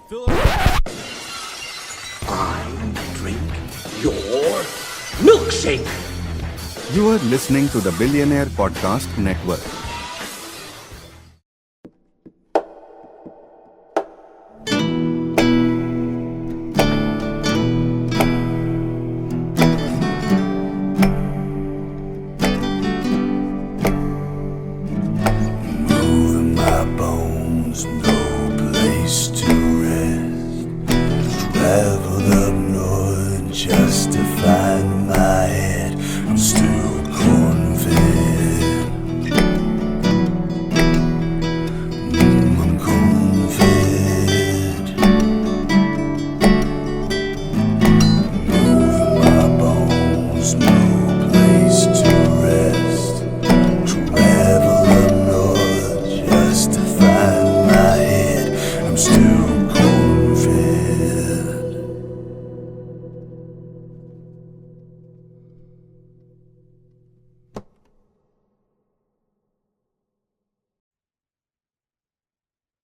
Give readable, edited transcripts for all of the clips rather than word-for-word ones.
I drink your milkshake. You are listening to the Billionaire Podcast Network. Moving my bones, no place to rest. Traveled up north just to find my head. I'm still corn-fed. I'm corn-fed. Moving my bones, no place to rest. Travel up north just to find my head. I'm still corn-fed.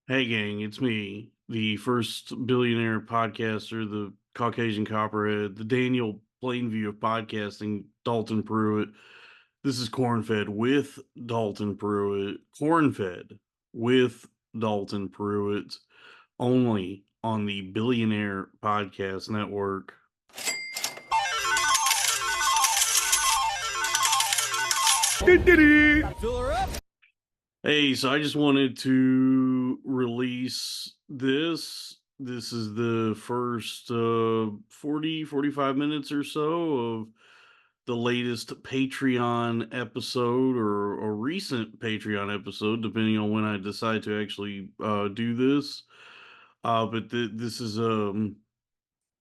Hey gang, it's me, the first billionaire podcaster, the Caucasian Copperhead, the Daniel Plainview of podcasting, Dalton Pruitt. This is Cornfed with Dalton Pruitt. Cornfed with Dalton Pruitt, only on the Billionaire Podcast Network. Hey, so I just wanted to release this. This is the first 45 minutes or so of the latest Patreon episode or a recent Patreon episode, depending on when I decide to actually do this. But this is an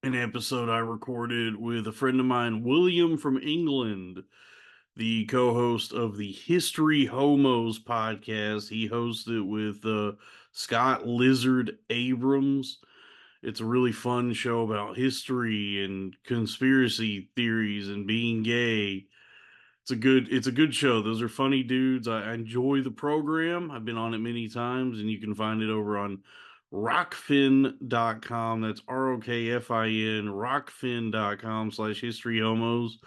episode I recorded with a friend of mine, William from England, the co-host of the History Homos podcast. He hosts it with Scott Lizard Abrams. It's a really fun show about history and conspiracy theories and being gay. It's a good show. Those are funny dudes. I enjoy the program. I've been on it many times, and you can find it over on rockfin.com. That's ROKFIN, rockfin.com/history homos.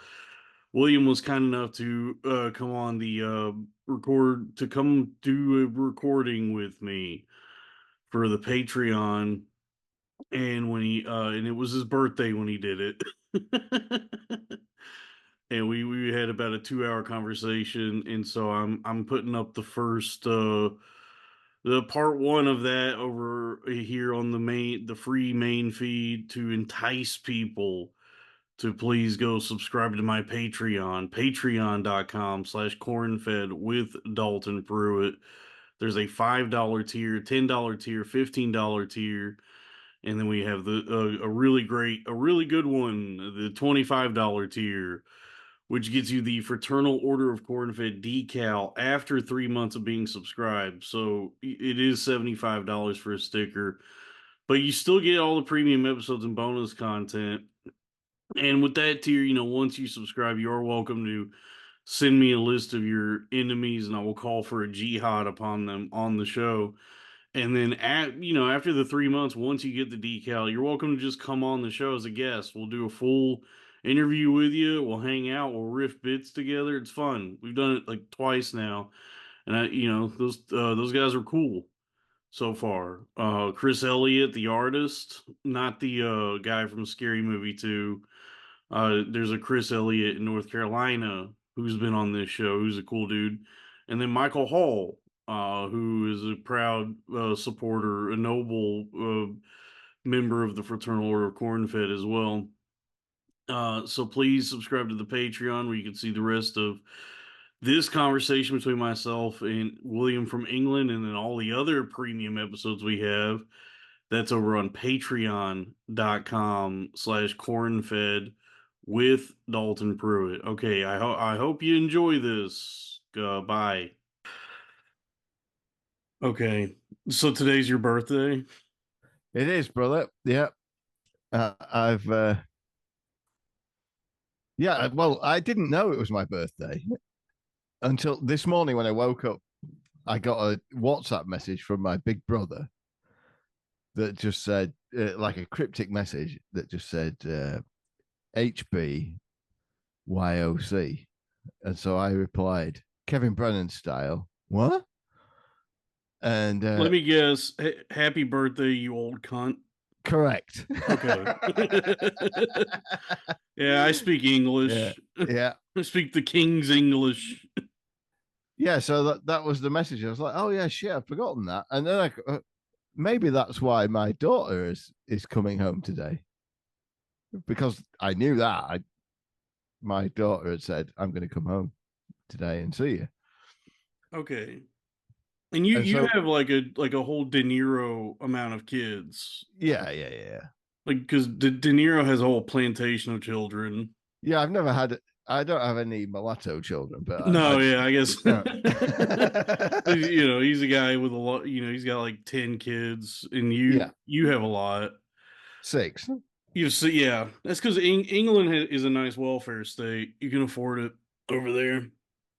William was kind enough to come on the come do a recording with me for the Patreon, and when he and it was his birthday when he did it. And we had about a 2-hour conversation, and so I'm putting up the first the part one of that over here on the free main feed to entice people to please go subscribe to my Patreon, patreon.com/cornfed with Dalton Pruitt. There's a $5 tier, $10 tier, $15 tier, and then we have a really good one, the $25 tier, which gets you the Fraternal Order of Cornfed decal after 3 months of being subscribed. So it is $75 for a sticker, but you still get all the premium episodes and bonus content. And with that tier, once you subscribe, you are welcome to send me a list of your enemies, and I will call for a jihad upon them on the show. And then after the 3 months, once you get the decal, you're welcome to just come on the show as a guest. We'll do a full interview with you. We'll hang out. We'll riff bits together. It's fun. We've done it like twice now, and those guys are cool so far. Chris Elliott, the artist, not the guy from Scary Movie 2. There's a Chris Elliott in North Carolina who's been on this show, who's a cool dude. And then Michael Hall, who is a proud supporter, a noble member of the Fraternal Order of Cornfed as well. So please subscribe to the Patreon where you can see the rest of this conversation between myself and William from England, and then all the other premium episodes we have. That's over on patreon.com/cornfed with Dalton Pruitt. Okay, I hope you enjoy this. Bye. Okay, so today's your birthday? It is, brother. Yeah. Well, I didn't know it was my birthday until this morning when I woke up. I got a WhatsApp message from my big brother that just said, like a cryptic message that just said HBYOC. And so I replied, Kevin Brennan style, what? And Let me guess. Happy birthday, you old cunt. correct. Okay. Yeah, I speak Yeah. English. Yeah. I speak the King's English. Yeah. So that was the message. I was like, oh, yeah, shit, I've forgotten that. And then maybe that's why my daughter is coming home today, because I knew that. My daughter had said, I'm going to come home today and see you. Okay. And you And you so, have like a whole De Niro amount of kids. yeah, yeah, yeah. Like because De Niro has a whole plantation of children. Yeah, I don't have any mulatto children, but No, yeah, I guess no. he's a guy with a lot, he's got like 10 kids and Yeah, you have a lot. 6. You see, yeah, that's because England is a nice welfare state. You can afford it over there.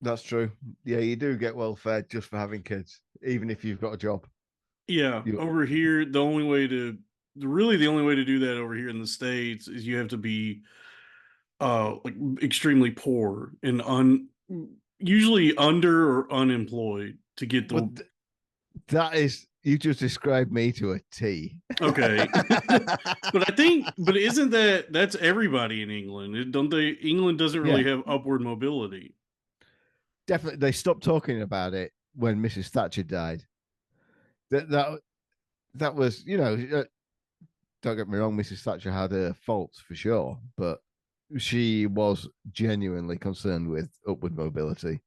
That's true. Yeah, you do get well fed just for having kids, even if you've got a job. Yeah, You, over here, the only way to do that over here in the States is you have to be like extremely poor and usually under or unemployed to get well, the that is, you just described me to a T. okay. But isn't that's everybody in England? Don't they? England doesn't really Yeah, have upward mobility. definitely. They stopped talking about it when Mrs. Thatcher died. That was, don't get me wrong, Mrs. Thatcher had her faults for sure, but she was genuinely concerned with upward mobility.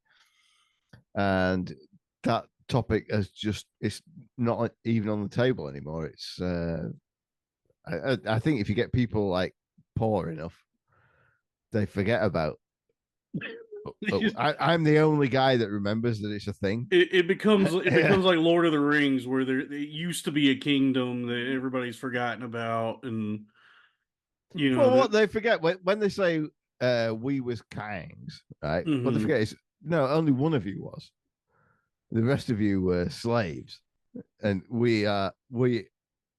And that topic it's not even on the table anymore. I think if you get people like poor enough, they forget about. I'm the only guy that remembers that it's a thing. It becomes Yeah. like Lord of the Rings, where it used to be a kingdom that everybody's forgotten about, and Well, that. what they forget when they say we was kings, right? What they Mhm. forget is no, only one of you was. The rest of you were slaves, and we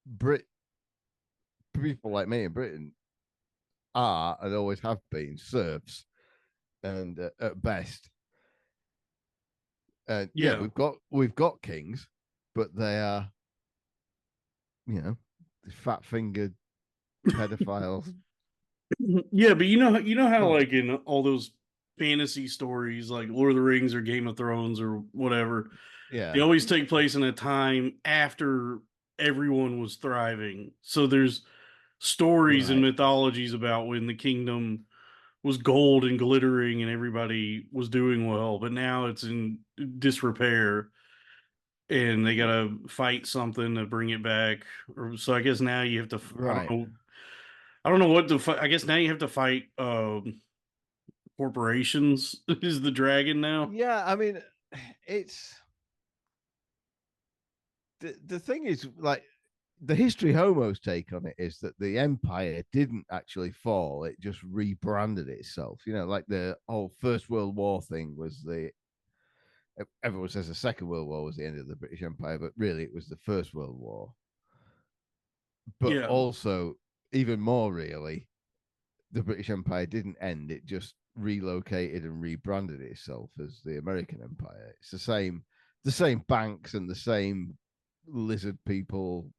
Brit people like me in Britain are and always have been serfs, and at best, and yeah, Yeah, we've got kings, but they are, fat fingered pedophiles. yeah, but you know how Oh, like in all those fantasy stories, like Lord of the Rings or Game of Thrones or whatever, they yeah, always take place in a time after everyone was thriving. So there's stories and right, mythologies about when the kingdom was gold and glittering and everybody was doing well, but now it's in disrepair and they gotta fight something to bring it back. Or so I guess now you have to. right. I don't know what to fight. I guess now you have to fight corporations. Is the dragon now? Yeah, I mean, it's the thing is like the History Homos take on it is that the empire didn't actually fall; it just rebranded itself. Like the whole First World War thing was the everyone says the Second World War was the end of the British Empire, but really it was the First World War. But Yeah, also, even more really, the British Empire didn't end; it just relocated and rebranded itself as the American Empire. It's the same banks and the same lizard people,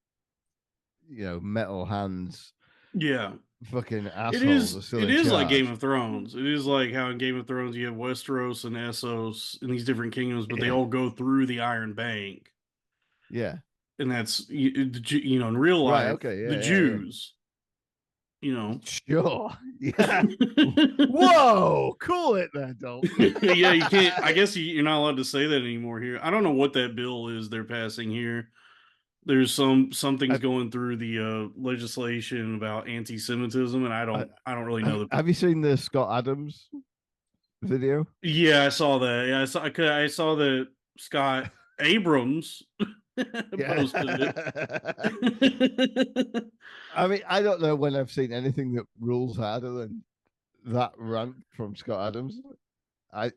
metal hands, yeah. fucking It assholes are is. still It in is like Game charge. of Thrones. It is like how in Game of Thrones you have Westeros and Essos and these different kingdoms, but they Yeah, all go through the Iron Bank, yeah, and that's in real right. life Okay, the yeah, yeah, yeah. Jews. You know. Sure, yeah. Whoa, cool it there, Dalton. Yeah, you can't. I guess you're not allowed to say that anymore here. I don't know what that bill is they're passing here. There's something's have, going through the legislation about anti-Semitism, and I don't really know the. have you seen the Scott Adams video? Yeah, I saw that. Yeah, I saw that Scott Abrams Yeah. posted it. I mean, I don't know when I've seen anything that rules harder than that rant from Scott Adams. I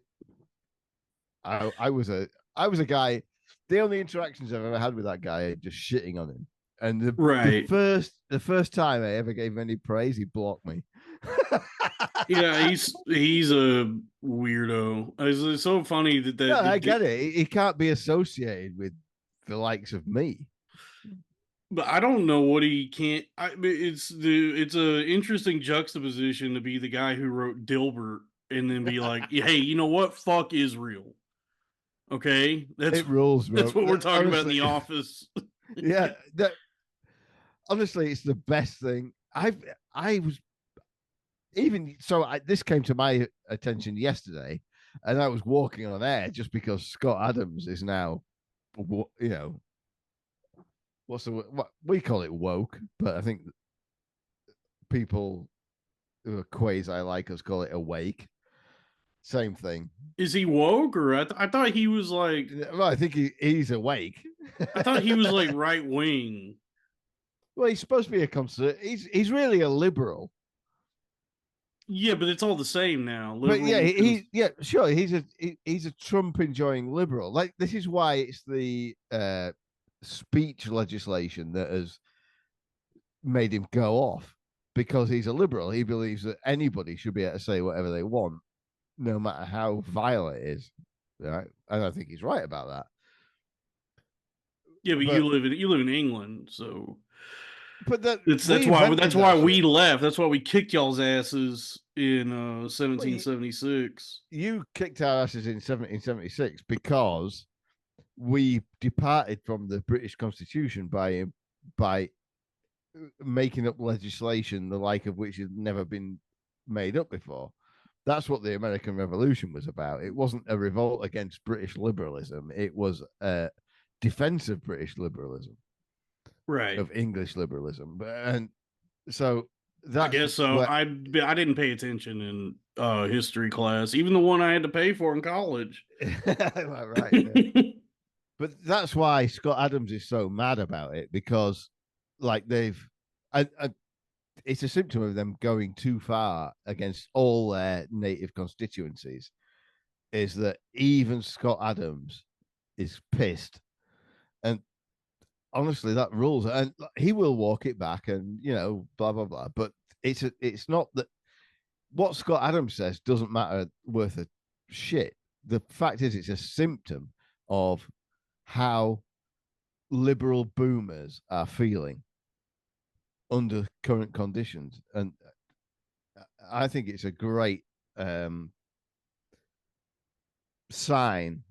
I was a guy. The only interactions I've ever had with that guy are just shitting on him. And the Right. the first time I ever gave him any praise, he blocked me. Yeah, he's a weirdo. It's so funny that No, I get it. He can't be associated with the likes of me. but I don't know what he can't. It's a interesting juxtaposition to be the guy who wrote Dilbert and then be like, hey, you know what? Fuck Israel. Okay, It rules, bro. that's what we're talking about in Honestly, The Office. yeah. Honestly, it's the best thing. I was even so. This came to my attention yesterday, and I was walking on air just because Scott Adams is now, you know, what we call it woke, but I think people who are quasi like us call it awake. Same thing. Is he woke or I thought he was like Well, I think he's awake. I thought he was like right wing. Well, he's supposed to be a conservative. He's really a liberal. Yeah, but it's all the same now. But yeah, Liberal yeah, sure. He's a Trump enjoying liberal. Like this is why it's the speech legislation that has made him go off because he's a liberal. He believes that anybody should be able to say whatever they want, no matter how vile it is. Right, and I think he's right about that. Yeah, but But you live in England, so that's we why invented that we shit. left. That's why we kicked y'all's asses in Well, 1776. you kicked our asses in 1776 because we departed from the British Constitution by making up legislation the like of which had never been made up before. That's what the American Revolution was about. It wasn't a revolt against British liberalism. It was a defense of British liberalism, Right. of English liberalism. And so I guess so. I didn't pay attention in history class, even the one I had to pay for in college. right. Yeah. But that's why Scott Adams is so mad about it because, like, it's a symptom of them going too far against all their native constituencies. Is that even Scott Adams is pissed, and honestly, that rules, and he will walk it back, and blah blah blah. But it's not that what Scott Adams says doesn't matter worth a shit. The fact is, it's a symptom of how liberal boomers are feeling under current conditions, and I think it's a great sign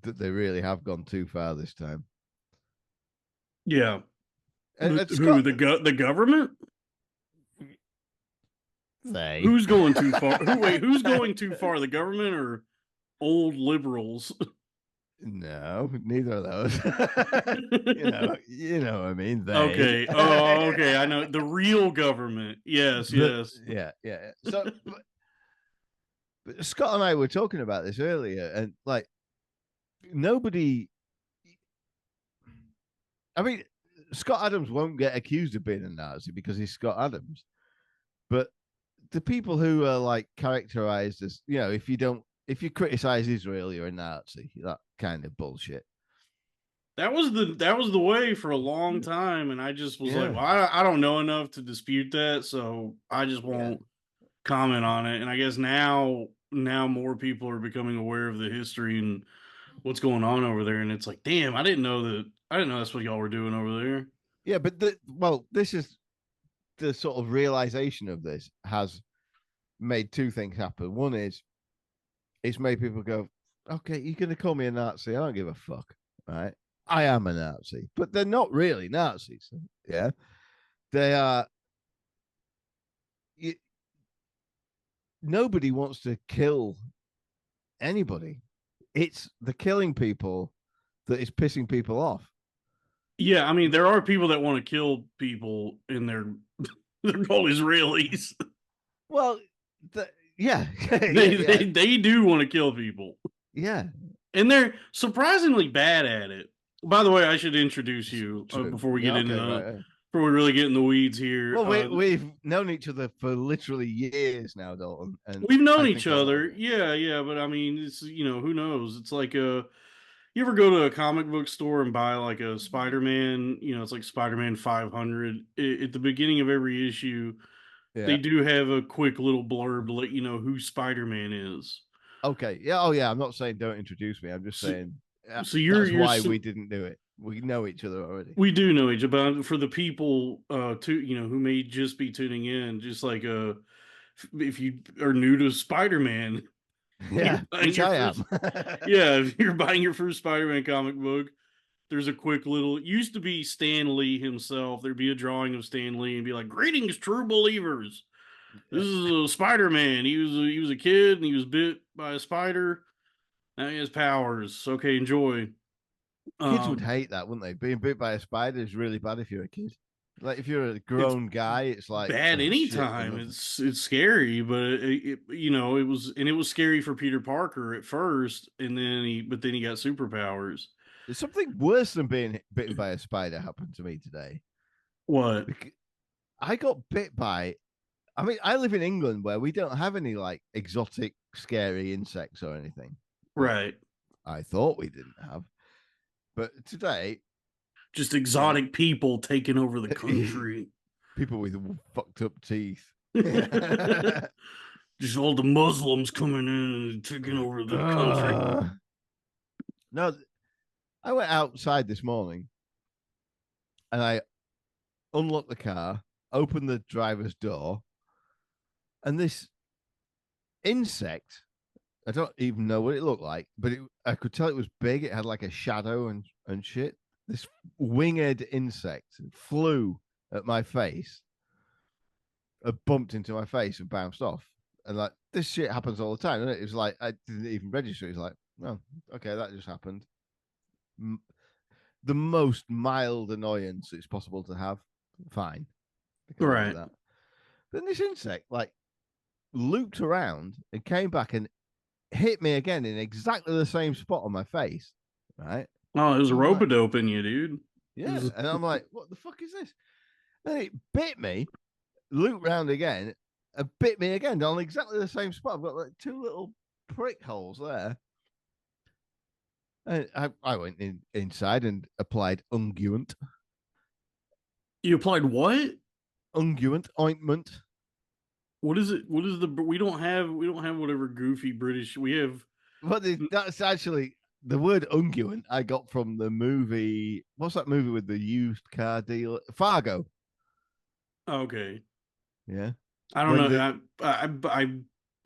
that they really have gone too far this time. Yeah. And The government? Who's going too far? Who's going too far? The government or old liberals? No, neither of those. you know what I mean. They. Okay. Oh, okay. I know the real government. Yes, yes. Yeah. So, but Scott and I were talking about this earlier, and like nobody. I mean, Scott Adams won't get accused of being a Nazi because he's Scott Adams, but the people who are like characterized as, if you criticize Israel, you're a Nazi. That kind of bullshit. That was the way for a long time, and I just was like, well, I don't know enough to dispute that, so I just won't comment on it. And I guess now more people are becoming aware of the history and what's going on over there, and it's like, damn, I didn't know that's what y'all were doing over there. Yeah, but this is the sort of realization of this has made two things happen. One is it's made people go, okay, you're going to call me a Nazi. I don't give a fuck. Right. I am a Nazi, but they're not really Nazis. Yeah. They are. Nobody wants to kill anybody. It's the killing people that is pissing people off. Yeah. I mean, there are people that want to kill people and they're called Israelis. Well, yeah. They do want to kill people. Yeah. And they're surprisingly bad at it. By the way, I should introduce you before we get before we really get in the weeds here. Well, we've known each other for literally years now, Dalton. And we've known each other. Yeah. But I mean, it's, who knows? It's like You ever go to a comic book store and buy like a Spider-Man? You know, it's like Spider-Man 500. At the beginning of every issue, they Yeah. do have a quick little blurb to let you know who Spider-Man is. Okay. Yeah. Oh, yeah. I'm not saying don't introduce me. I'm just So, saying so that's you're why we didn't do it. We know each other already. we do know each other, but for the people to who may just be tuning in, just like if you are new to Spider-Man, you're Yeah, buying which your I first am. yeah, if you're buying your first Spider-Man comic book, there's a quick little. It used to be Stan Lee himself. There'd be a drawing of Stan Lee and be like, "Greetings, true believers. This is a Spider-Man. He was a kid and he was bit by a spider. Now he has powers. Okay, enjoy." Kids would Um, hate that, wouldn't they? Being bit by a spider is really bad if you're a kid. Like if you're a it's grown guy, it's like, bad oh shit, anytime. another. It's scary, but it was scary for Peter Parker at first, and then he got superpowers. There's something worse than being bitten by a spider happened to me today. What? I got bit by. I mean, I live in England where we don't have any like exotic, scary insects or anything. Well, Right. I thought we didn't have, but today, Just like exotic people taking over the country. people with fucked up teeth. Just all the Muslims coming in and taking over the country. No, I went outside this morning and I unlocked the car, opened the driver's door, and this insect, I don't even know what it looked like, but I could tell it was big. It had like a shadow and shit. This winged insect flew at my face, bumped into my face and bounced off. And like this shit happens all the time. It was like I didn't even register. It's like, oh, okay, that just happened. The most mild annoyance it's possible to have. Fine, I can live with Right. that. Then this insect like looped around and came back and hit me again in exactly the same spot on my face. Right? Oh, it was a I'm rope like, a doping you, dude. yeah, and I'm like, what the fuck is this? And it bit me, looped round again, and bit me again on exactly the same spot. I've got like two little prick holes there. And I went inside and applied unguent. You applied what? Unguent ointment. What is it? What is the? We don't have whatever goofy British. We have. But that's actually the word unguent I got from the movie. What's that movie with the used car dealer? Fargo. Okay. Yeah. I don't When know. I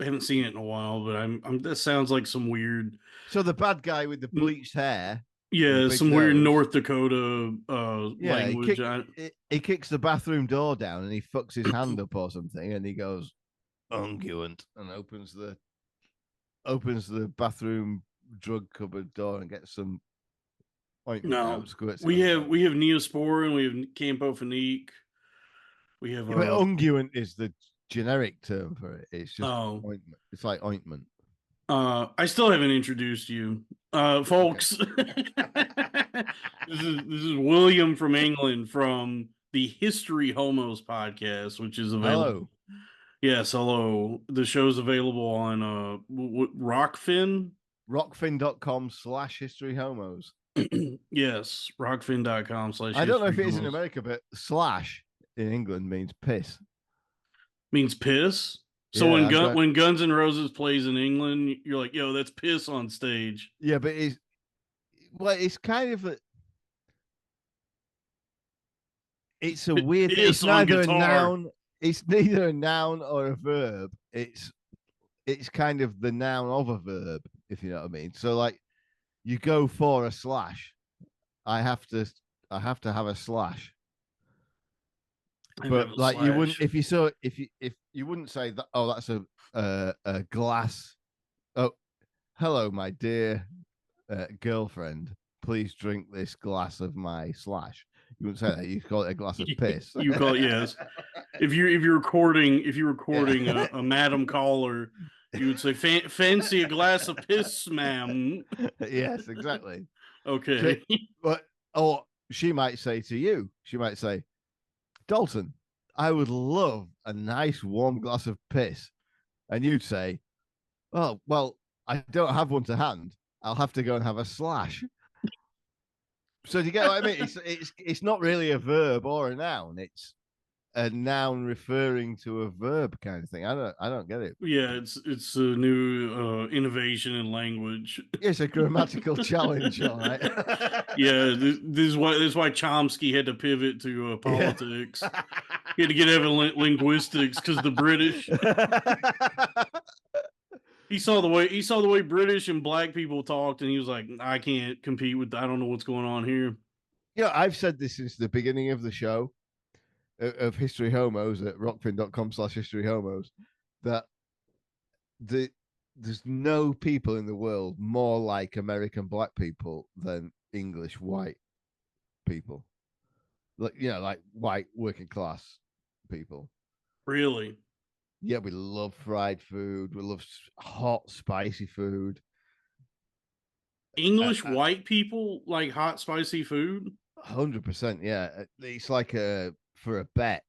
haven't seen it in a while, but that sounds like some weird. so the bad guy with the bleached hair and the Yeah, big some weird nose. North Dakota Yeah, language. he kicks the bathroom door down and he fucks his hand up or something, and he goes unguent and opens the bathroom drug cupboard door and gets some ointment No, out, squirts it we on his have hand. we have Neosporin, we have Camphophenique, we have Yeah, but unguent is the generic term for it. It's just oh ointment. It's like ointment. I still haven't introduced you, folks. This is William from England from the History Homos podcast, which is available. Hello. Yes, hello. The show's available on Rockfin. Rockfin.com/history homos. Yes, rockfin.com slash I don't know if history it is in homos. America, but slash in England means piss. Means piss. So Yeah, when Guns N' Roses plays in England, you're like, yo, that's piss on stage. yeah, but it's kind of it's a weird thing. It's Piss on neither a guitar. noun, it's neither a noun or a verb. It's kind of the noun of a verb, if you know what I mean. So like you go for a slash. I have to have a slash. But like you wouldn't if you wouldn't say that, oh, that's a glass. Oh, hello, my dear girlfriend. Please drink this glass of my slash. You wouldn't say that. You call it a glass of piss. You call it, yes. If you're recording a Madam Caller, you would say fancy a glass of piss, ma'am. Yes, exactly. Okay. But or she might say to you, she might say, Dalton, I would love a nice warm glass of piss. And you'd say, oh, well, I don't have one to hand. I'll have to go and have a slash. So do you get what I mean? It's not really a verb or a noun. It's a noun referring to a verb kind of thing. I don't get it. Yeah, it's a new innovation in language. It's a grammatical challenge, all right. Yeah, this is why Chomsky had to pivot to Yeah. politics. He had to get out of linguistics because the British. He saw the way British and black people talked, and he was like, I can't compete with. I don't know what's going on here. Yeah, I've said this since the beginning of the show of History Homos at rockfin.com/History Homos that the there's no people in the world more like American black people than English white people. Like like white working class people. Really, Yeah, we love fried food. We love hot, spicy food. English white people like hot, spicy food. 100%. Yeah, it's like a for a bet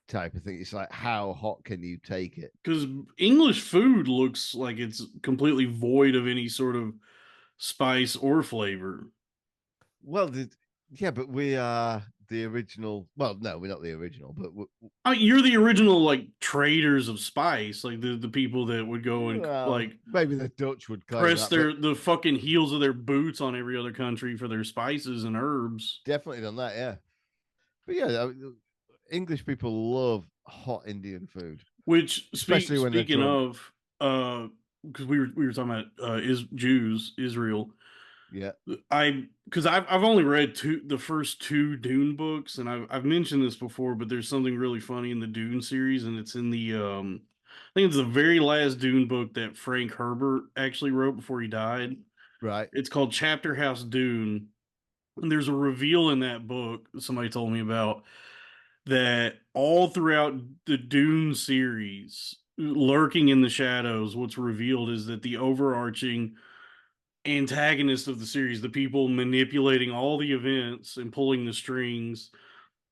type of thing. It's like how hot can you take it? Because English food looks like it's completely void of any sort of spice or flavor. Well, yeah, but we are the original. Well, no, we're not the original, but You're the original like traders of spice, like the people that would go and well, like maybe the Dutch would claim press that, but the fucking heels of their boots on every other country for their spices and herbs. definitely done that. Yeah, but yeah, English people love hot Indian food, Which especially when they're speaking drunk. of, because we were talking about is Jews Israel. Yeah, I've only read the first two Dune books, and I've mentioned this before, but there's something really funny in the Dune series, and it's in the I think it's the very last Dune book that Frank Herbert actually wrote before he died. right. It's called Chapter House Dune, and there's a reveal in that book somebody told me about that all throughout the Dune series, lurking in the shadows, what's revealed is that the overarching antagonist of the series, the people manipulating all the events and pulling the strings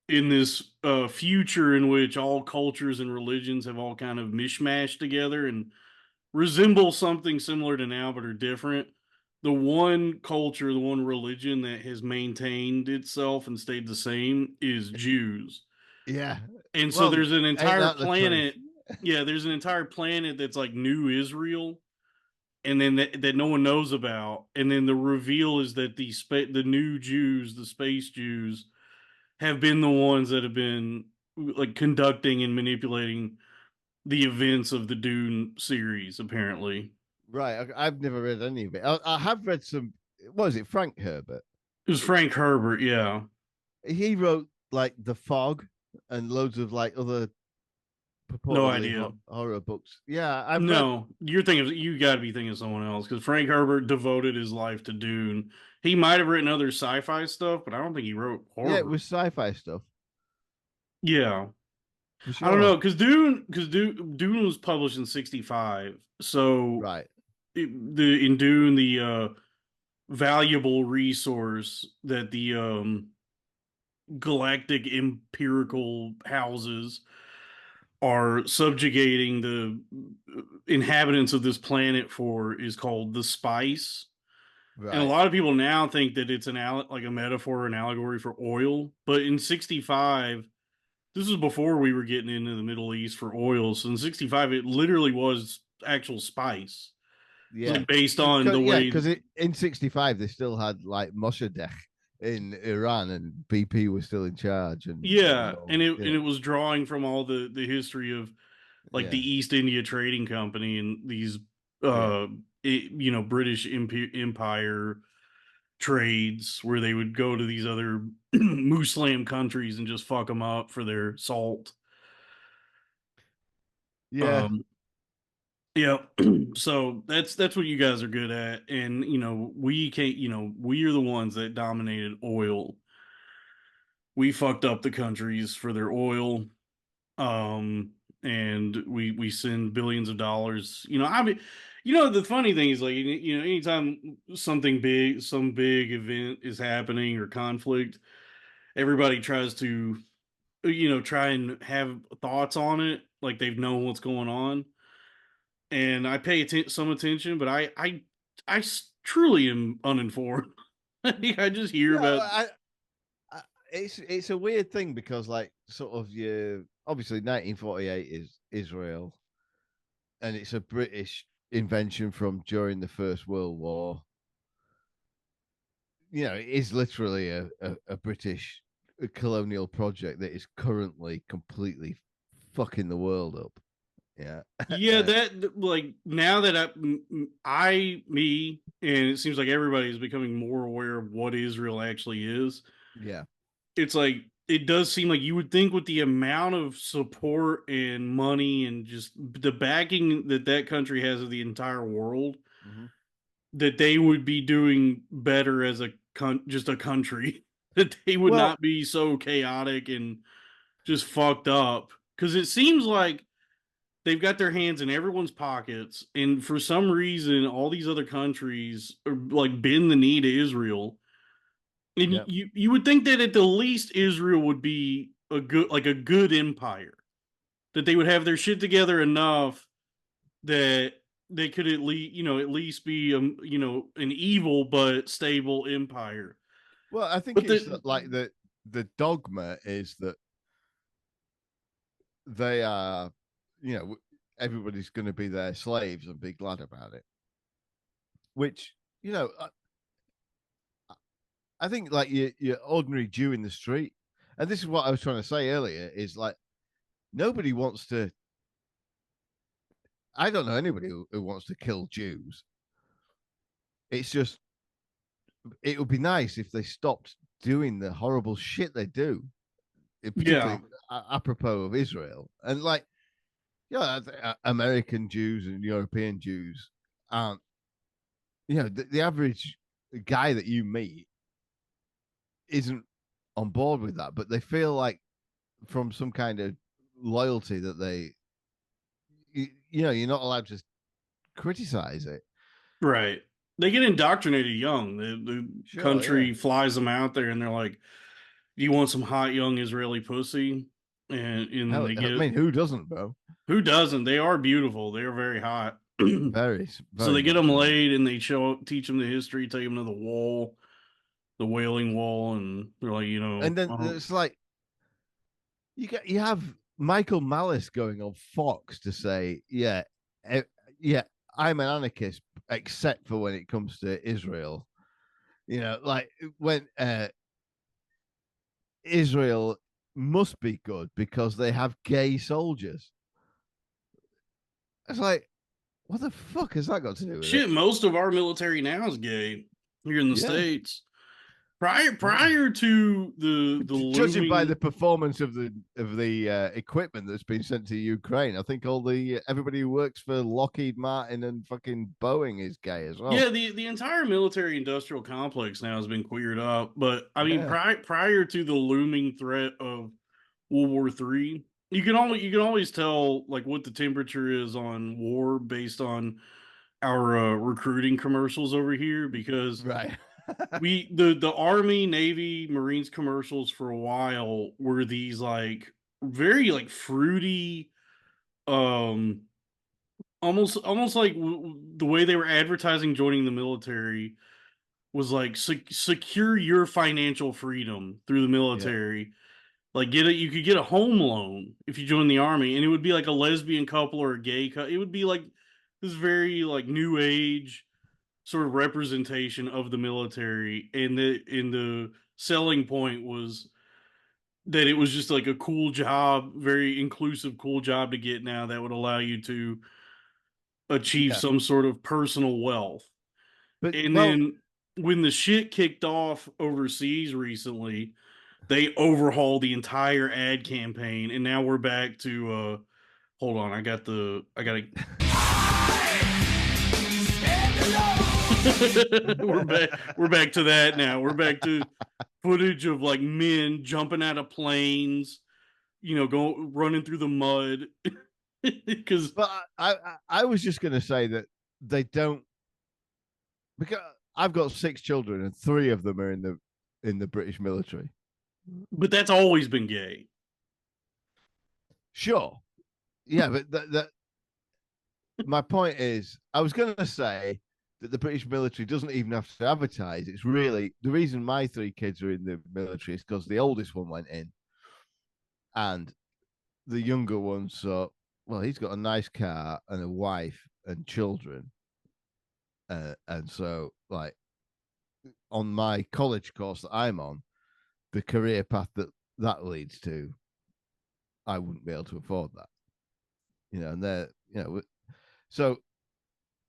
in this future in which all cultures and religions have all kind of mishmashed together and resemble something similar to now but are different. The one culture, the one religion that has maintained itself and stayed the same is Jews. Yeah. And so Well, there's an ain't entire that the truth? planet. Yeah, there's an entire planet that's like New Israel, and then that no one knows about. And then the reveal is that the new Jews, the space Jews, have been the ones that have been like conducting and manipulating the events of the Dune series. Apparently, Right. I've never read any of it. I have read some. What is it? Frank Herbert. it was Frank Herbert. Yeah, He wrote like The Fog and loads of like other no purportedly idea. horror books. Yeah, I've read. No, you're thinking you got to be thinking of someone else because Frank Herbert devoted his life to Dune. He might have written other sci-fi stuff, but I don't think he wrote Yeah, it horror. was sci-fi stuff Yeah, for I don't sure. know because Dune was published in '65, so Right. in Dune the valuable resource that the galactic empirical houses are subjugating the inhabitants of this planet for is called the spice. And a Right. lot of people now think that it's like a metaphor, an allegory for oil. But in '65, this was before we were getting into the Middle East for oil. So in '65, it literally was actual spice. It was Yeah. like based on the Yeah, way. because in '65 they still had like Mossadegh in Iran, and BP was still in charge, and Yeah, all. and it was drawing from all the history of like the Yeah. East India Trading Company and these Yeah. uh British Empire trades where they would go to these other Muslim countries and just fuck them up for their salt. Yeah. Um, yeah, so that's what you guys are good at, and we can't. We are the ones that dominated oil. We fucked up the countries for their oil, and we send billions of dollars. I mean, the funny thing is like anytime some big event is happening or conflict, everybody tries to try and have thoughts on it, like they've known what's going on. And I pay some attention, but I truly am uninformed. I just hear Yeah, about. it's a weird thing because like sort of you obviously 1948 is Israel, and it's a British invention from during the First World War. You know, it is literally a British colonial project that is currently completely fucking the world up. Yeah. Yeah, that like now that me, and it seems like everybody is becoming more aware of what Israel actually is. Yeah. It's like it does seem like you would think with the amount of support and money and just the backing that that country has of the entire world, Mm-hmm. that they would be doing better as a just a country. That they would Well, not be so chaotic and just fucked up. Because it seems like they've got their hands in everyone's pockets, and for some reason, all these other countries are like bend the knee to Israel. And yeah. you would think that at the least Israel would be a good empire, that they would have their shit together enough that they could at least be an evil but stable empire. Well, I think But it's the like the dogma is that they are, you know, everybody's going to be their slaves and be glad about it. Which, you know, I think like your ordinary Jew in the street, and this is what I was trying to say earlier, is like nobody wants to. I don't know anybody who wants to kill Jews. It's just it would be nice if they stopped doing the horrible shit they do, yeah, particularly apropos of Israel. And like, yeah, American Jews and European Jews aren't, you know, the average guy that you meet isn't on board with that, but they feel like from some kind of loyalty that you know, you're not allowed to criticize it. right. They get indoctrinated young. The Sure, yeah. country flies them out there, and they're like, "You want some hot young Israeli pussy?" And then Hell, they I get mean, who doesn't, bro? who doesn't? They are beautiful. They are very hot. Very, So very they get much them so. laid, and they teach them the history, take them to the wall, the Wailing Wall, and they're like, And then I don't. it's like you have Michael Malice going on Fox to say, yeah, eh, yeah, I'm an anarchist, except for when it comes to Israel. You know, like when Israel must be good because they have gay soldiers. It's like, what the fuck has that got to do with it? Shit, most of our military now is gay here in the Yeah. states. Prior Yeah. prior to the Judging by looming. the performance of the equipment that's been sent to Ukraine, I think all the everybody who works for Lockheed Martin and fucking Boeing is gay as well. Yeah, the entire military industrial complex now has been queered up. But I mean, Yeah, prior to the looming threat of World War III, you can always tell like what the temperature is on war based on our recruiting commercials over here, because right. the Army, Navy, Marines commercials for a while were these like very like fruity, um almost like the way they were advertising joining the military was like secure your financial freedom through the Yeah, military. Like you could get a home loan if you join the army, and it would be like a lesbian couple or a gay couple. It would be like this very like new age sort of representation of the military, and the selling point was that it was just like a cool job, very inclusive, cool job to get now that would allow you to achieve yeah. some sort of personal wealth. But And well, then when the shit kicked off overseas recently, they overhauled the entire ad campaign, and now we're back to hold on, I got we're back to that now. We're back to footage of like men jumping out of planes, go running through the mud. Because but I was just going to say that they don't, because I've got 6 children and 3 of them are in the British military. but that's always been gay. Sure, yeah, but my point is, I was going to say that the British military doesn't even have to advertise. It's really the reason my three kids are in the military is because the oldest one went in, and the younger one. So, well, he's got a nice car and a wife and children, and so like on my college course that I'm on, the career path that leads to, I wouldn't be able to afford that. And they're so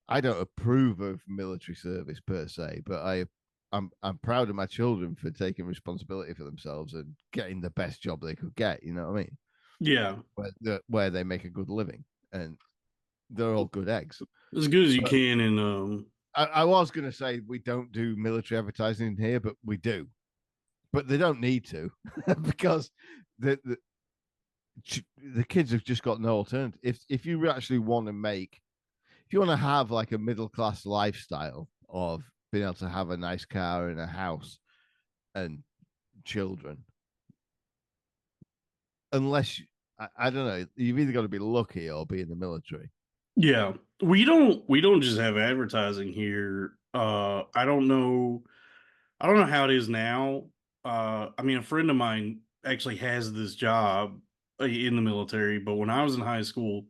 I don't approve of military service per se, but I'm proud of my children for taking responsibility for themselves and getting the best job they could get. You know what I mean? Yeah. Where they make a good living, and they're all good eggs. As good as you But can. And I was going to say we don't do military advertising here, but we do. But they don't need to because the kids have just got no alternative. If you actually want to if you want to have like a middle class lifestyle of being able to have a nice car and a house and children, unless I don't know, you've either got to be lucky or be in the military. yeah, we don't just have advertising here. I don't know how it is now. I mean, a friend of mine actually has this job in the military, but when I was in high school,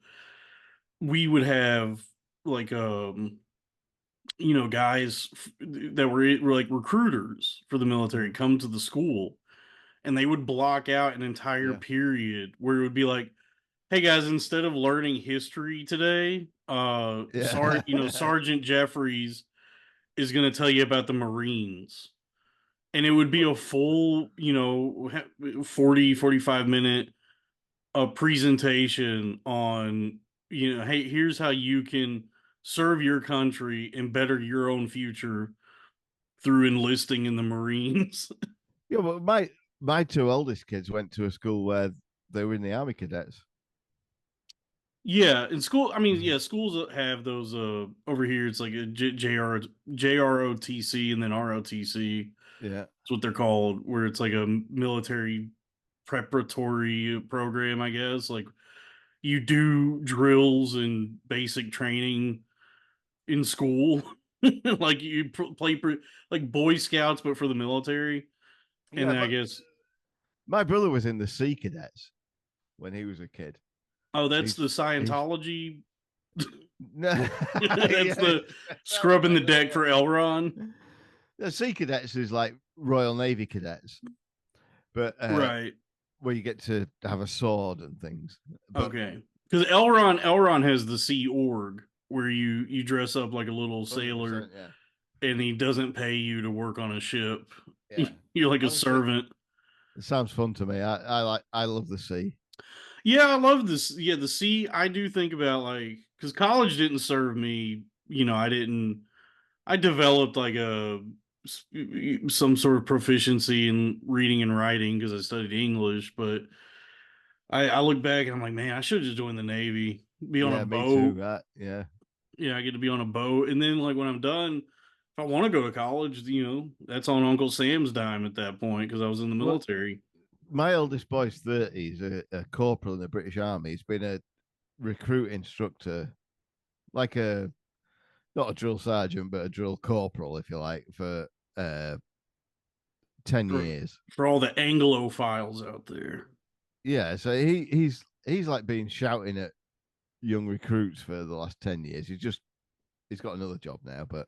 we would have like guys that were like recruiters for the military come to the school, and they would block out an entire Yeah. period where it would be like, hey guys, instead of learning history today, Yeah. Sergeant Jeffries is going to tell you about the Marines. And it would be a full, 40, 45 minute presentation on, hey, here's how you can serve your country and better your own future through enlisting in the Marines. Yeah, but my two oldest kids went to a school where they were in the army cadets. Yeah, in school, I mean, Mhm. yeah, schools have those over here. It's like a JROTC and then ROTC. Yeah. That's what they're called, where it's like a military preparatory program, I guess. Like you do drills and basic training in school, like you play like Boy Scouts, but for the military. And Yeah, then I but guess, my brother was in the Sea Cadets when he was a kid. oh, that's He's the he's Scientology. no, That's yeah, the that was scrubbing the it. deck for Elron. The Sea Cadets is like Royal Navy cadets, but Right. where you get to have a sword and things. But Okay. Because Elron has the Sea Org where you dress up like a little 100%, sailor yeah, and he doesn't pay you to work on a ship. yeah. You're like a Honestly, servant. it sounds fun to me. I love the sea. Yeah, I love this. Yeah, the sea. I do think about like because college didn't serve me. I didn't. I developed like some sort of proficiency in reading and writing because I studied English. But I look back and I'm like, man, I should have just joined the Navy, be on a Yeah, me too. boat. Yeah, Yeah, I get to be on a boat, and then like when I'm done, if I want to go to college, that's on Uncle Sam's dime at that point because I was in the well, military. my oldest boy's 30. He's a corporal in the British Army. He's been a recruit instructor, like a not a drill sergeant, but a drill corporal, if you like, for uh 10 For years. for all the Anglophiles out there. Yeah, so he's like been shouting at young recruits for the last 10 years. He's got another job now, but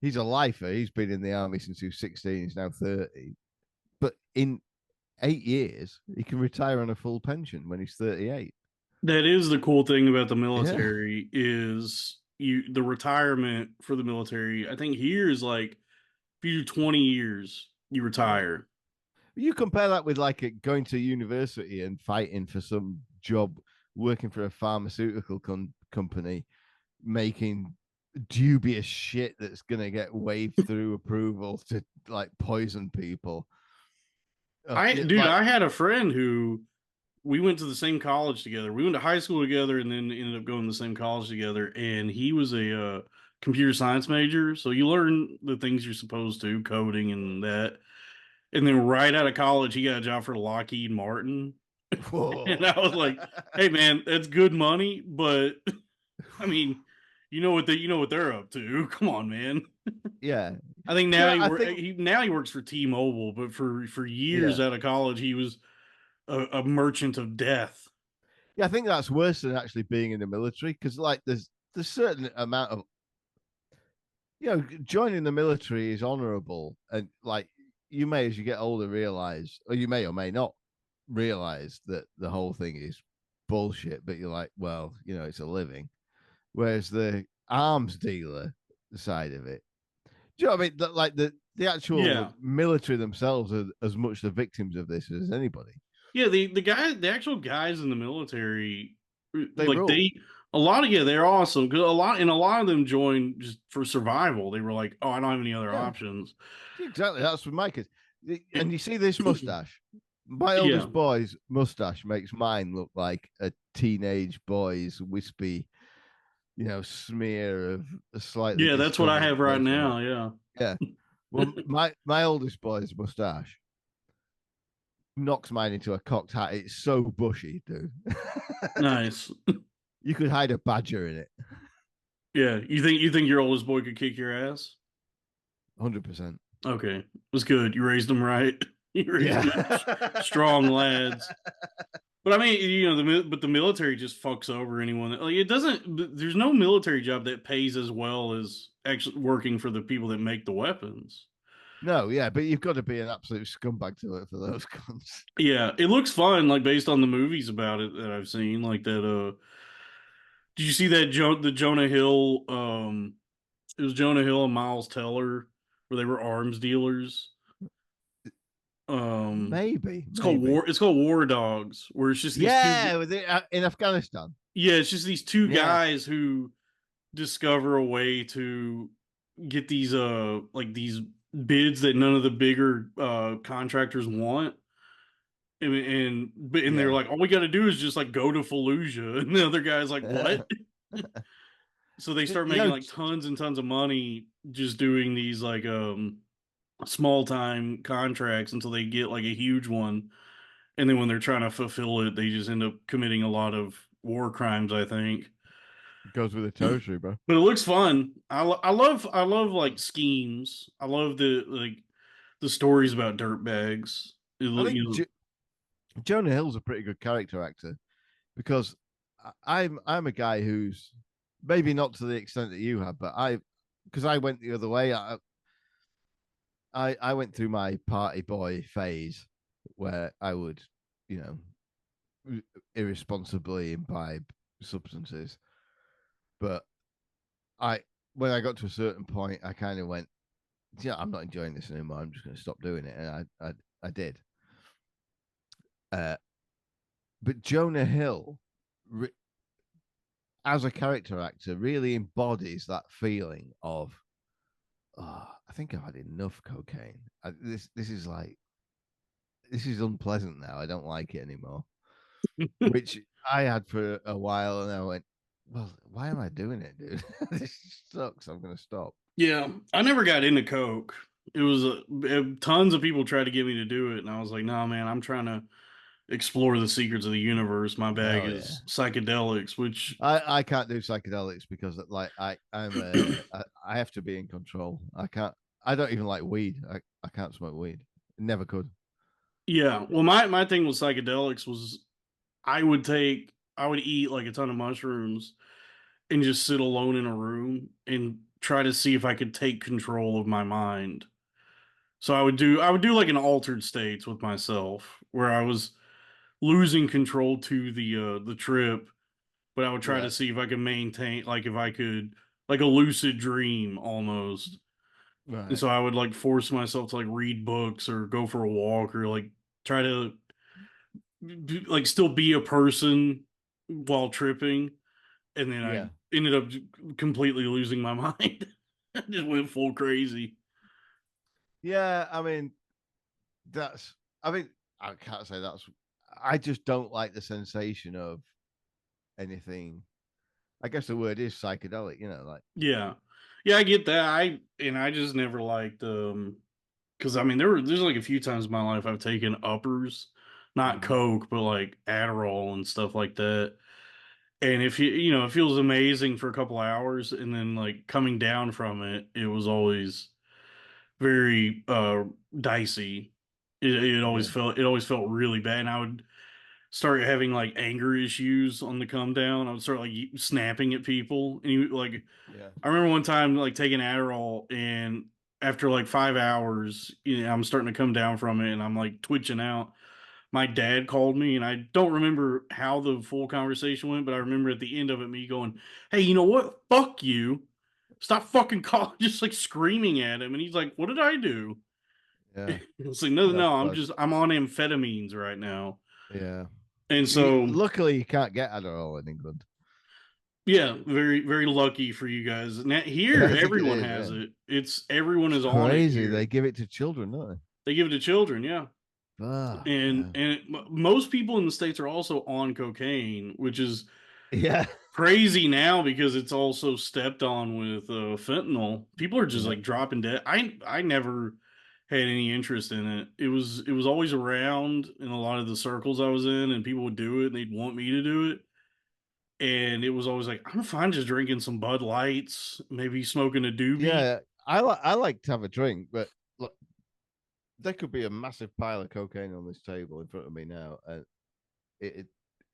he's a lifer. He's been in the army since he was 16. He's now 30. But in 8 years, he can retire on a full pension when he's 38. That is the cool thing about the Yeah. military is the retirement for the military. I think here is like if you do 20 years, you Yeah. retire. You compare that with like going to university and fighting for some job, working for a pharmaceutical company, making dubious shit that's going to get waved through approval to like poison people. Dude, Like, I had a friend who we went to the same college together. We went to high school together and then ended up going to the same college together. And he was a computer science major. So you learn the things you're supposed to, coding and that. And then right out of college, he got a job for Lockheed Martin. And whoa. I was like, hey, man, that's good money. But I mean, you know what they're up to. Come on, man. Yeah. I think So now I think, now he works for T-Mobile, but for years yeah. out of college he was a merchant of death. Yeah, I think that's worse than actually being in the military because, like, there's certain amount of, joining the military is honorable, and like you may, as you get older, realize, or you may or may not realize that the whole thing is bullshit. But you're like, well, it's a living. Whereas the arms dealer side of it, do you know what I mean? Like the actual Yeah. military themselves are as much the victims of this as anybody. Yeah, the actual guys in the military, They like rule. a lot of, yeah, they're awesome because a lot of them joined just for survival. They were like, oh, I don't have any other Yeah. options. Exactly. That's with my kids. And you see this mustache. My Yeah, oldest boy's mustache makes mine look like a teenage boy's wispy, smear of a slightly yeah, that's what I discolored have right facial now. hair. Yeah, Yeah. Well, my oldest boy's mustache knocks mine into a cocked hat. It's so bushy, dude. nice. You could hide a badger in it. Yeah, you think your oldest boy could kick your ass? 100%. Okay, was good. You raised them right. You raised Yeah. good, strong lads. But I mean, but the military just fucks over anyone. Like it doesn't. There's no military job that pays as well as actually working for the people that make the weapons. No, yeah, but you've got to be an absolute scumbag to work for those guns. Yeah, it looks fun, like based on the movies about it that I've seen. Like that. Did you see that the Jonah Hill? It was Jonah Hill and Miles Teller, where they were arms dealers. Maybe, It's called maybe. War. It's called War Dogs, where it's just these two. Yeah, in Afghanistan. Yeah, it's just these two Yeah, guys who discover a way to get these like these bids that none of the bigger contractors want. And they're yeah. like, all we got to do is just like go to Fallujah, and the other guy's like, what? So they start You making know, like tons and tons of money just doing these like small time contracts until they get like a huge one, and then when they're trying to fulfill it, they just end up committing a lot of war crimes, I think. goes with the territory, bro. But it looks fun. I love like schemes. I love the stories about dirtbags. I think You Jonah Hill's a pretty good character actor because I'm a guy who's maybe not to the extent that you have, but because I went the other way. I went through my party boy phase where I would, you know, irresponsibly imbibe substances. But I when I got to a certain point, I kind of went, yeah, I'm not enjoying this anymore. I'm just going to stop doing it, and I did. Uh, but Jonah Hill, as a character actor, really embodies that feeling of, oh, I think I've had enough cocaine. This is like, this is unpleasant now. I don't like it anymore. know, Which I had for a while, and I went, well, why am I doing it, dude? This sucks. I'm going to stop. yeah, I never got into coke. It was tons of people tried to get me to do it, and I was like, "No, man, I'm trying to explore the secrets of the universe. My bag Hell yeah. is psychedelics." Which, I can't do psychedelics because like I have to be in control. I don't even like weed. I can't smoke weed. Never could. yeah, well, my thing with psychedelics was I would eat like a ton of mushrooms and just sit alone in a room and try to see if I could take control of my mind. So I would do like an altered states with myself where I was losing control to the trip, but I would try Yeah. to see if I could maintain like if I could like a lucid dream almost. And Right. so I would like force myself to like read books or go for a walk or like try to like still be a person while tripping, and then I Yeah. ended up completely losing my mind. I just went full crazy. Yeah. That's. I mean, I can't say that's. I just don't like the sensation of anything. I guess the word is psychedelic. Like. Yeah, yeah, I get that. I just never liked because I mean there's like a few times in my life I've taken uppers, not Mm. coke, but like Adderall and stuff like that. And if it feels amazing for a couple hours, and then like coming down from it, it was always very dicey. Yeah. It always felt really bad. And I would start having like anger issues on the come down. I would start like snapping at people, and like Yeah. I remember one time like taking Adderall, and after like 5 hours, I'm starting to come down from it, and I'm like twitching out. My dad called me, and I don't remember how the full conversation went, but I remember at the end of it me going, "Hey, you know what? Fuck you! Stop fucking calling!" Just like screaming at him, and he's like, "What did I do?" Yeah. It's like, no, That's no, bad. I'm on amphetamines right now, Yeah. and so Luckily, you can't get Adderall in England. yeah, very very lucky for you guys. Now Yeah, here, I think it everyone is. has Yeah. it. Everyone It's is on it crazy. They here. give it to children, don't They give it to children, yeah. they? Fuck, And man. most people in the states are also on cocaine, which is Yeah. crazy now because it's also stepped on with fentanyl. People are just Yeah. like dropping dead. I never had any interest in it. It was always around in a lot of the circles I was in, and people would do it, and they'd want me to do it. And it was always like, I'm fine just drinking some Bud Lights, maybe smoking a doobie. Yeah. I like to have a drink, but look, there could be a massive pile of cocaine on this table in front of me now, and it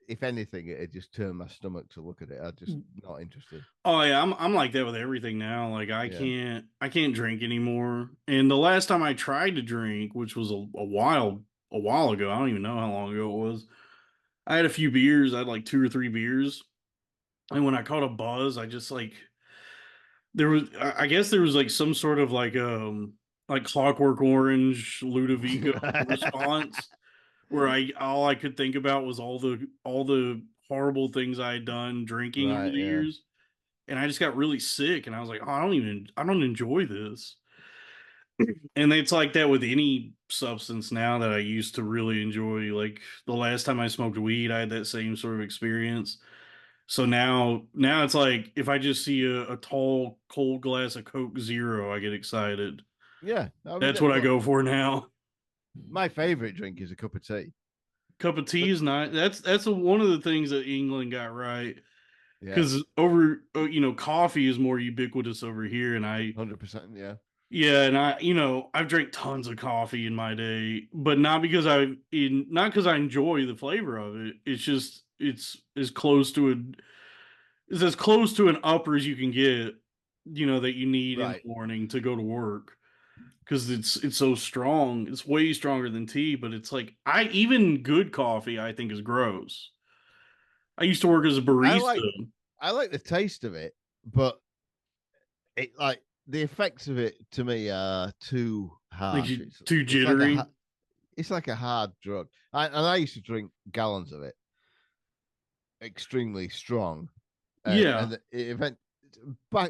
if anything, it just turned my stomach to look at it. I'm just not interested. Oh yeah, I'm like that with everything now. Like Yeah. I can't drink anymore. And the last time I tried to drink, which was a while ago, I don't even know how long ago it was. I had a few beers. I had like 2 or 3 beers, and when I caught a buzz, I just like there was I guess there was like some sort of like Clockwork Orange Ludovico response where I all I could think about was all the horrible things I had done drinking over Right. the Yeah. years, and I just got really sick, and I was like, oh, I don't enjoy this. And it's like that with any substance now that I used to really enjoy. Like the last time I smoked weed, I had that same sort of experience. So now it's like if I just see a tall cold glass of Coke Zero, I get excited. Yeah. I mean, That's what I look, go for now. my favorite drink is a cup of tea. Cup of tea But is not. One of the things that England got right, yeah, because over coffee is more ubiquitous over here, and 100%. Yeah. yeah, and I've drank tons of coffee in my day, but not because I enjoy the flavor of it. It's just it's as close to an upper as you can get, that you need in the Right. morning to go to work, because it's so strong. It's way stronger than tea, but it's like I even good coffee I think is gross. I used to work as a I like barista. I like the taste of it, but it like the effects of it to me are too Like harsh. you too It's like jittery. it's like a hard drug. I used to drink gallons of it, extremely strong, Yeah. and the event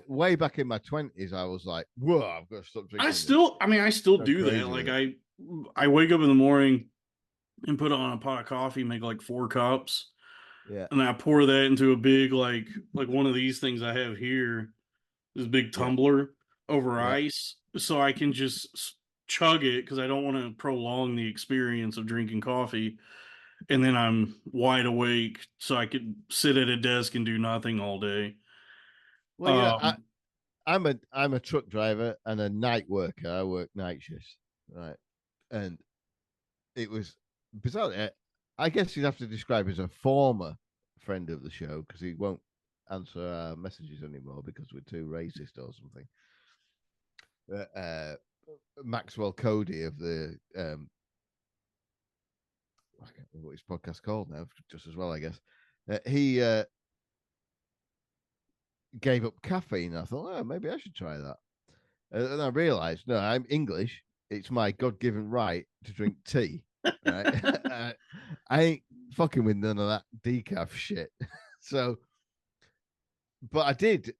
way back in my 20s, I was like, whoa, I've got to stop drinking this. I still Go do that. crazy Like with it. I wake up in the morning and put on a pot of coffee, make like 4 cups, Yeah, and I pour that into a big like one of these things I have here, this big yeah, tumbler over yeah. ice, so I can just chug it because I don't want to prolong the experience of drinking coffee. And then I'm wide awake, so I could sit at a desk and do nothing all day. Well, Um, I'm a truck driver and a night worker. I work night shifts, right? And it was bizarre. I guess you'd have to describe as a former friend of the show because he won't answer our messages anymore because we're too racist or something. Uh, Maxwell Cody of the I can't remember what his podcast called now, just as well, I guess. He gave up caffeine. I thought, oh, maybe I should try that. And I realized, no, I'm English. It's my God given right to drink tea. Right. I ain't fucking with none of that decaf shit. So, but I did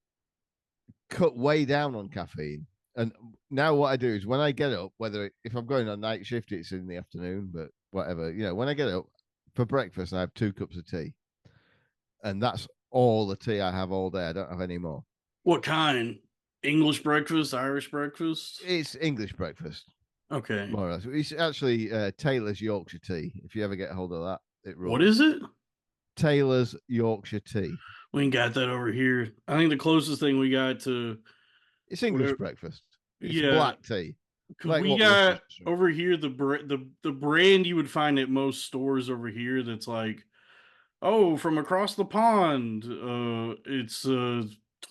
cut way down on caffeine. And now what I do is when I get up, whether if I'm going on night shift, it's in the afternoon, but whatever, when I get up for breakfast, I have 2 cups of tea. And that's all the tea I have all day. I don't have any more. what kind? English breakfast, Irish breakfast? It's English breakfast. Okay. More or less. It's actually Taylor's Yorkshire tea. If you ever get hold of that, it What rules. is it? Taylor's Yorkshire tea. We ain't got that over here. I think the closest thing we got to It's English whatever, breakfast. It's yeah, black tea. because Like we what the got Russians drink. over here the brand you would find at most stores over here that's like, oh, from across the pond. It's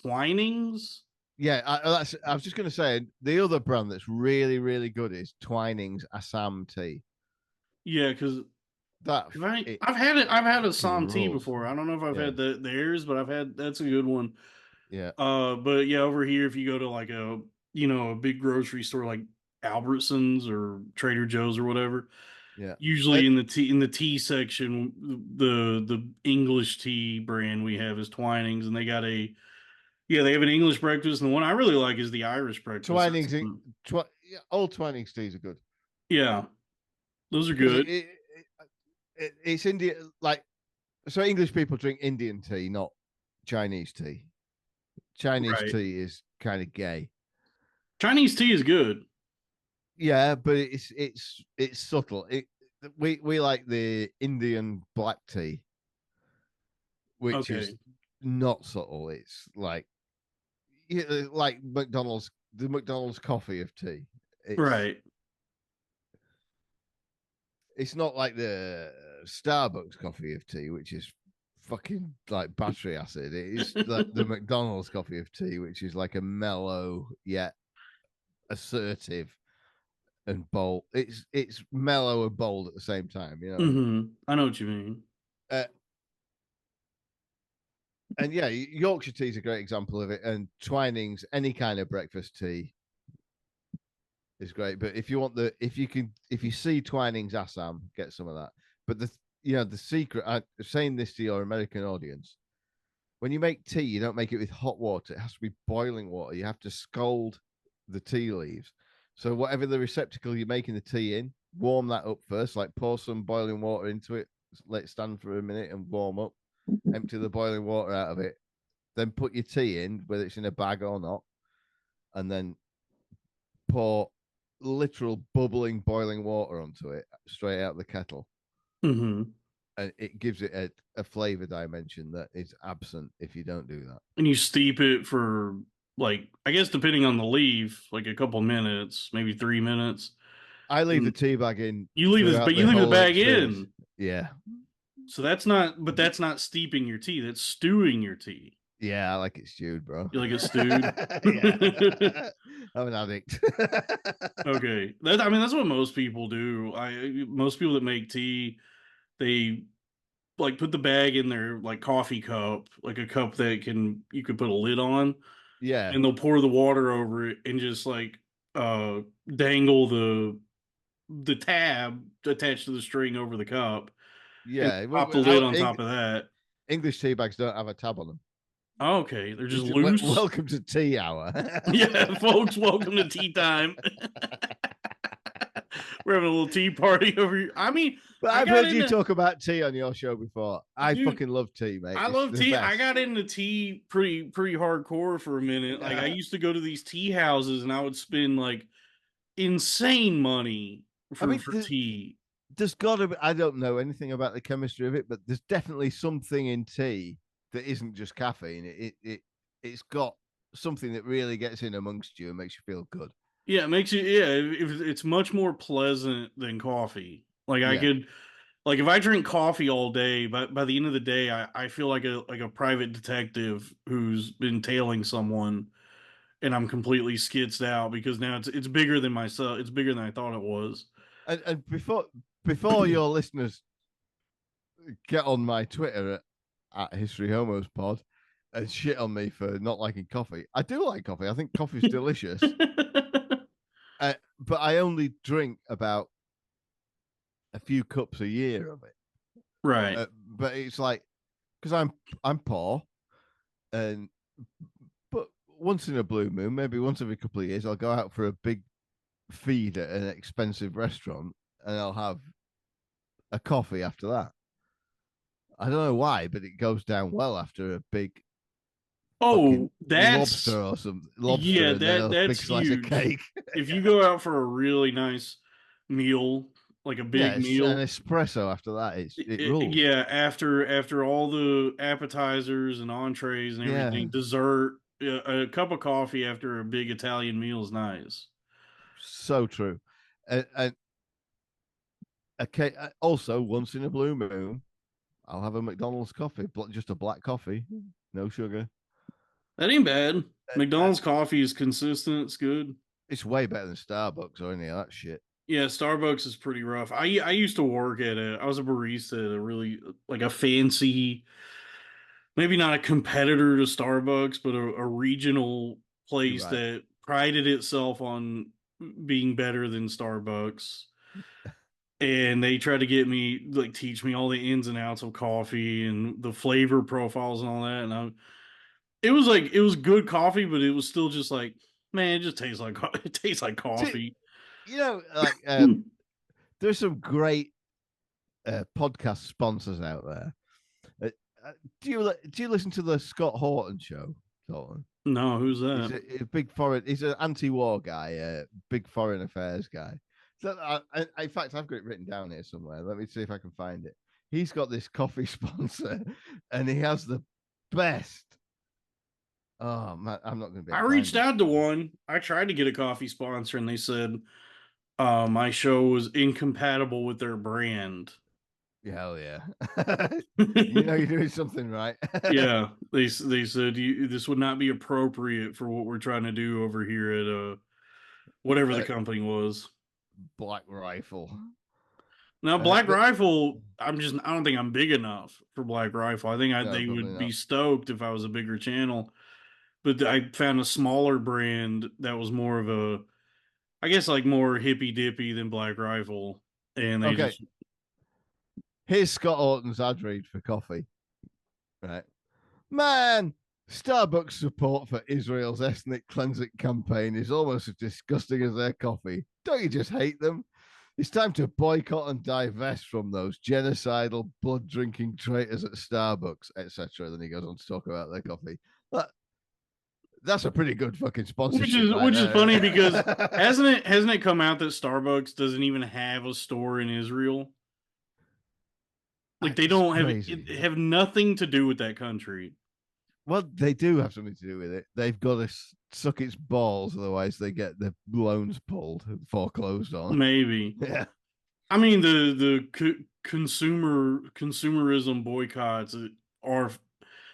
Twinings. Yeah, I was just going to say the other brand that's really, really good is Twinings Assam tea. Yeah, because That I've had it. I've had a fucking Som tea rules. before. I don't know if I've Yeah. had theirs, but I've had that's a good one. Yeah, But yeah, over here, if you go to like a big grocery store like Albertsons or Trader Joe's or whatever, yeah. usually in the tea section, the English tea brand we have is Twinings, and they have an English breakfast, and the one I really like is the Irish breakfast. Old Twinings teas are good Yeah, those are because good. it's India. Like, so English people drink Indian tea, not Chinese tea. Chinese Right. tea is kind of gay. Chinese tea is good. Yeah, but it's subtle. We like the Indian black tea, which is Okay. not subtle. It's like like the McDonald's coffee of tea. Right. It's not like the Starbucks coffee of tea, which is fucking like battery acid. It is like the McDonald's coffee of tea, which is like a mellow yet assertive and bold. It's mellow and bold at the same time, you know. I know what you mean. Uh, and yeah, Yorkshire tea is a great example of it. And Twinings, any kind of breakfast tea is great. But if you see Twinings Assam, get some of that. But the secret, I'm saying this to your American audience, when you make tea, you don't make it with hot water. It has to be boiling water. You have to scald the tea leaves. So whatever the receptacle you're making the tea in, warm that up first. Like pour some boiling water into it, let it stand for a minute and warm up. Empty the boiling water out of it. Then put your tea in, whether it's in a bag or not, and then pour literal bubbling boiling water onto it straight out of the kettle. hmm And it gives it a flavor dimension that is absent if you don't do that. And you steep it for like, I guess depending on the leaf, like a couple minutes, maybe 3 minutes. I leave the And tea bag in you leave this, throughout but the you leave the whole bag experience. in. Yeah. So but that's not steeping your tea. That's stewing your tea. Yeah, I like it stewed, bro. You like it stewed? Yeah. I'm an addict. Okay. I mean, that's what most people do. Most people that make tea, they like put the bag in their like coffee cup, like a cup that you could put a lid on, Yeah. and they'll pour the water over it and just like dangle the tab attached to the string over the cup and Yeah. pop the lid on top of that. English tea bags don't have a tab on them. Okay, they're just loose. Welcome to tea hour. Yeah, folks, welcome to tea time. We're having a little tea party over here. I mean, But I've heard you talk about tea on your show before. I fucking love tea, mate. I It's love the tea. best. I got into tea pretty hardcore for a minute. Like I used to go to these tea houses and I would spend like insane money for tea. There's got to be, I don't know anything about the chemistry of it, but there's definitely something in tea that isn't just caffeine. It's got something that really gets in amongst you and makes you feel good. Yeah, it makes you. Yeah, it's much more pleasant than coffee. Like I could, like if I drink coffee all day, but by the end of the day, I feel like a private detective who's been tailing someone, and I'm completely skitzed out because now it's bigger than myself. It's bigger than I thought it was. And before your listeners get on my Twitter at History Homos Pod and shit on me for not liking coffee, I do like coffee. I think coffee's delicious. But I only drink about a few cups a year of it. Right. But it's like because I'm poor, but once in a blue moon, maybe once every couple of years, I'll go out for a big feed at an expensive restaurant, and I'll have a coffee after that. I don't know why, but it goes down well after a big that's lobster or some lobster. Yeah, and then a that's big slice of huge. cake. If you go out for a really nice meal like a Yeah, big it's an meal. espresso after that. It rules. Yeah, after all the appetizers and entrees and Yeah, everything, dessert, a cup of coffee after a big Italian meal is nice. so true. And okay, also once in a blue moon, I'll have a McDonald's coffee, just a black coffee, no sugar. That ain't bad. Uh, McDonald's coffee is consistent. It's good. it's way better than Starbucks or any of that shit. Yeah, Starbucks is pretty rough. I used to work at a I was a barista at a really like a fancy, maybe not a competitor to Starbucks, but a regional You're place right. that prided itself on being better than Starbucks. And they tried to get me like teach me all the ins and outs of coffee and the flavor profiles and all that. And it was like it was good coffee, but it was still just like, man, it just tastes like it tastes like See, coffee. like there's some great podcast sponsors out there. Uh, do you listen to the Scott Horton show, Dalton? No, who's He's that? a big foreign. He's an anti-war guy, big foreign affairs guy. So, in fact, I've got it written down here somewhere. Let me see if I can find it. He's got this coffee sponsor, and he has the best. Oh man, I'm not going to be I able to find reached it. out to one. I tried to get a coffee sponsor, and they said my show was incompatible with their brand. Yeah, hell yeah. You know Yeah, you're doing something right. they said this would not be appropriate for what we're trying to do over here at whatever the Uh, company was. Black Rifle. Now, Black But Rifle, I don't think I'm big enough for Black Rifle. I think no, they probably would be not. stoked if I was a bigger channel. But I found a smaller brand that was more of a, I guess, like more hippy dippy than Black Rifle, and they Okay, just here's Scott Horton's ad read for coffee. Right, man. Starbucks support for Israel's ethnic cleansing campaign is almost as disgusting as their coffee. Don't you just hate them? It's time to boycott and divest from those genocidal, blood drinking traitors at Starbucks, etc. Then he goes on to talk about their coffee. That, that's a pretty good fucking sponsorship, right which is funny because there. hasn't it come out that Starbucks doesn't even have a store in Israel? Like they It's don't crazy. have nothing to do with that country. Well, they do have something to do with it. They've got to suck its balls, otherwise they get their loans pulled, foreclosed on. Maybe. Yeah. I mean the consumerism boycotts are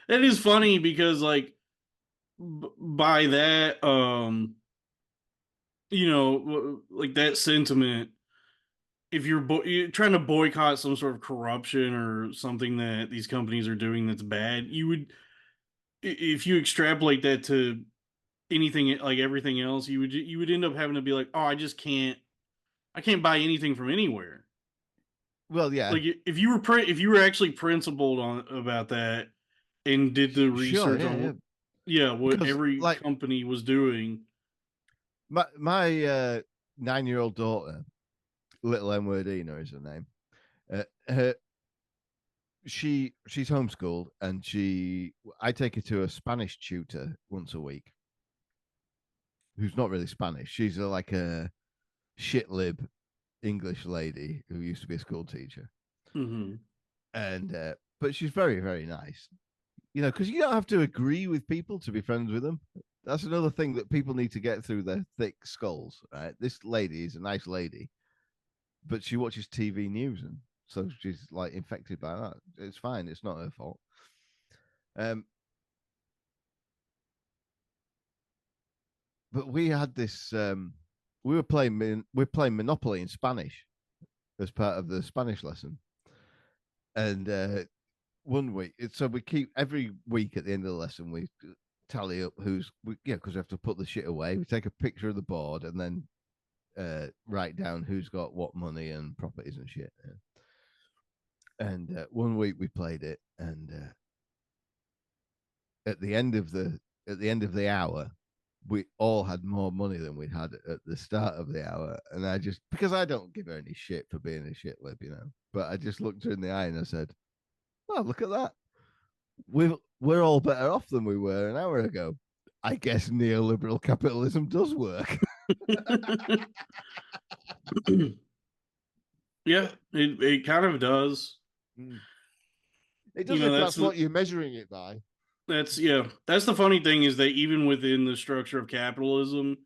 that is funny because like by that like that sentiment, if you're trying to boycott some sort of corruption or something that these companies are doing that's bad, you would, if you extrapolate that to anything like everything else, you would end up having to be like, oh, I can't buy anything from anywhere. Well, yeah, Like if you were actually principled on about that and did the sure, research yeah, yeah. on what Because every like company was doing. my 9-year-old daughter, little N wordina is her name. Her she's homeschooled, and I take her to a Spanish tutor once a week, who's not really Spanish. She's like a shit lib English lady who used to be a school teacher, Hmm. and but she's very very nice. You know, because you don't have to agree with people to be friends with them. That's another thing that people need to get through their thick skulls. Right, this lady is a nice lady, but she watches TV news, and so she's like infected by that. It's fine. It's not her fault. Um, but we had this. We're playing Monopoly in Spanish as part of the Spanish lesson, and one week. So we keep every week at the end of the lesson we tally up because we have to put the shit away. We take a picture of the board and then write down who's got what money and properties and shit. And one week we played it, and at the end of the hour, we all had more money than we'd had at the start of the hour. And I just, because I don't give her any shit for being a shit lib, but I just looked her in the eye and I said, "Oh, look at that. We're all better off than we were an hour ago. I guess neoliberal capitalism does work." Yeah, it kind of does. Mm. It You does know, if that's what you're measuring it by. that's the funny thing is that even within the structure of capitalism,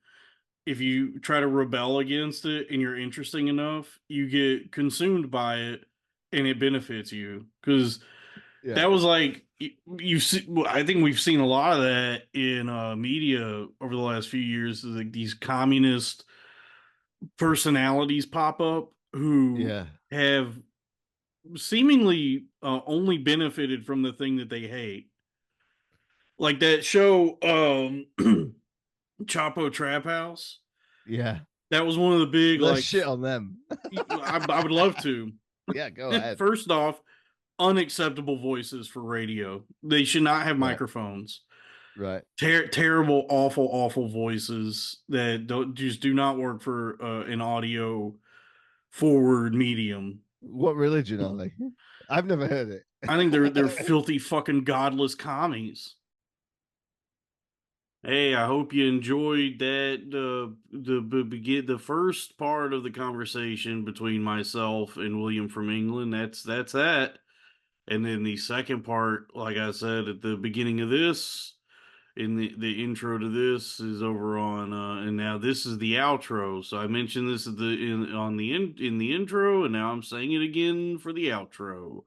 if you try to rebel against it and you're interesting enough, you get consumed by it and it benefits you. Because Yeah. that was like you see, I think we've seen a lot of that in media over the last few years. Like these communist personalities pop up who Yeah. have seemingly only benefited from the thing that they hate. Like that show, Chapo Trap House. Yeah. That was one of the big Let's like. shit on them. I would love to. Yeah, go ahead. First off, unacceptable voices for radio. They should not have Right. microphones. Right. Terrible, awful, awful voices that just do not work for an audio forward medium. What religion are they? I've never heard it. I think they're filthy fucking godless commies. Hey, I hope you enjoyed that the first part of the conversation between myself and William from England. That's that. And then the second part, like I said at the beginning of this, in the intro to this is over on and now this is the outro. So I mentioned this at in the intro, and now I'm saying it again for the outro.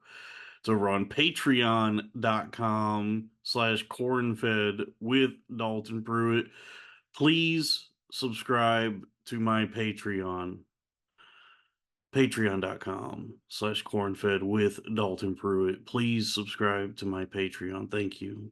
It's over on patreon.com/cornfed with Dalton Pruitt. Please subscribe to my Patreon. Patreon.com/cornfed with Dalton Pruitt. Please subscribe to my Patreon. Thank you.